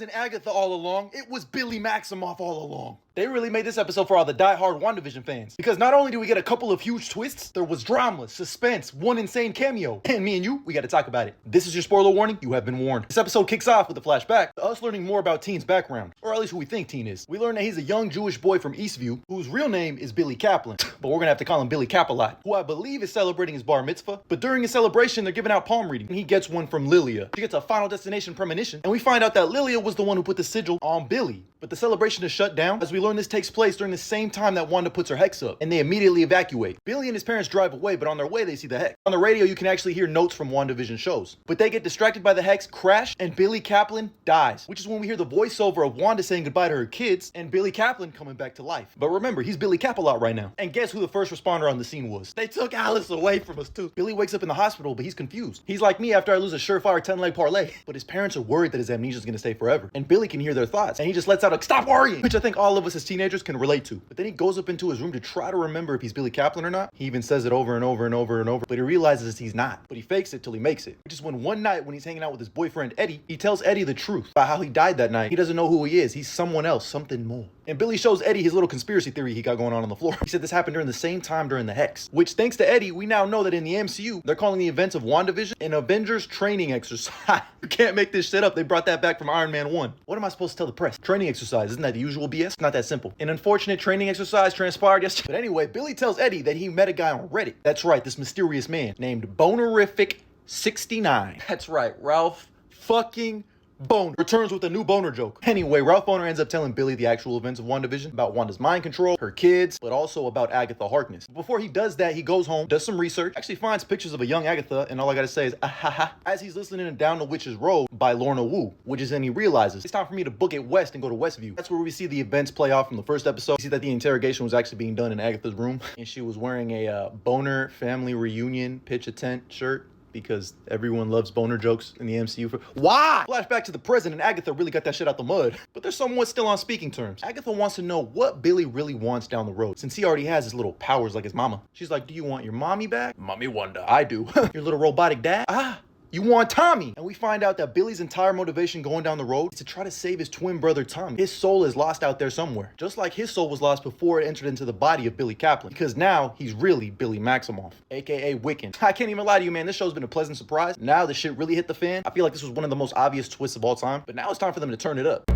wasn't Agatha all along, it was Billy Maximoff all along. They really made this episode for all the die-hard WandaVision fans. Because not only do we get a couple of huge twists, there was drama, suspense, one insane cameo. And me and you, we gotta talk about it. This is your spoiler warning, you have been warned. This episode kicks off with a flashback to us learning more about Teen's background. Or at least who we think Teen is. We learn that he's a young Jewish boy from Eastview, whose real name is Billy Kaplan. But we're gonna have to call him Billy Cap-a-Lot, who I believe is celebrating his bar mitzvah. But during his celebration, they're giving out palm reading. And he gets one from Lilia. She gets a Final Destination premonition. And we find out that Lilia was the one who put the sigil on Billy. But the celebration is shut down. As we learn, this takes place during the same time that Wanda puts her hex up, and they immediately evacuate. Billy and his parents drive away, but on their way they see the hex. On the radio you can actually hear notes from WandaVision shows, but they get distracted by the hex, crash, and Billy Kaplan dies, which is when we hear the voiceover of Wanda saying goodbye to her kids and Billy Kaplan coming back to life. But remember, he's Billy Cap-a-Lot right now. And guess who the first responder on the scene was? They took Alice away from us too. Billy wakes up in the hospital, but he's confused. He's like me after I lose a surefire 10-leg parlay, but his parents are worried that his amnesia is going to stay forever, and Billy can hear their thoughts, and he just lets out a "stop worrying," which I think all of us as teenagers can relate to. But then he goes up into his room to try to remember if he's Billy Kaplan or not. He even says it over and over and over and over, but he realizes he's not. But he fakes it till he makes it. Which is when one night when he's hanging out with his boyfriend Eddie, he tells Eddie the truth about how he died that night. He doesn't know who he is. He's someone else, something more. And Billy shows Eddie his little conspiracy theory he got going on the floor. He said this happened during the same time during the Hex. Which, thanks to Eddie, we now know that in the MCU, they're calling the events of WandaVision an Avengers training exercise. You can't make this shit up. They brought that back from Iron Man 1. What am I supposed to tell the press? Training exercise, isn't that the usual BS? It's not that simple. An unfortunate training exercise transpired yesterday. But anyway, Billy tells Eddie that he met a guy on Reddit. That's right, this mysterious man named Bonerific69. That's right, Ralph fucking Boner returns with a new boner joke. Anyway, Ralph Boner ends up telling Billy the actual events of WandaVision, about Wanda's mind control, her kids, but also about Agatha Harkness. Before he does that, he goes home, does some research, actually finds pictures of a young Agatha, and all I gotta say is, ahaha, as he's listening to Down the Witch's Road by Lorna Wu, which is when he realizes, it's time for me to book it west and go to Westview. That's where we see the events play off from the first episode. We see that the interrogation was actually being done in Agatha's room, and she was wearing a Boner family reunion pitch a tent shirt, because everyone loves boner jokes in the MCU. Why? Flashback to the present, and Agatha really got that shit out the mud. But they're somewhat still on speaking terms. Agatha wants to know what Billy really wants down the road, since he already has his little powers like his mama. She's like, do you want your mommy back? Mommy Wanda. I do. Your little robotic dad? Ah. You want Tommy. And we find out that Billy's entire motivation going down the road is to try to save his twin brother Tommy. His soul is lost out there somewhere, just like his soul was lost before it entered into the body of Billy Kaplan, because now he's really Billy Maximoff, aka Wiccan. I can't even lie to you, man, this show's been a pleasant surprise. Now the shit really hit the fan. I feel like this was one of the most obvious twists of all time, but now it's time for them to turn it up.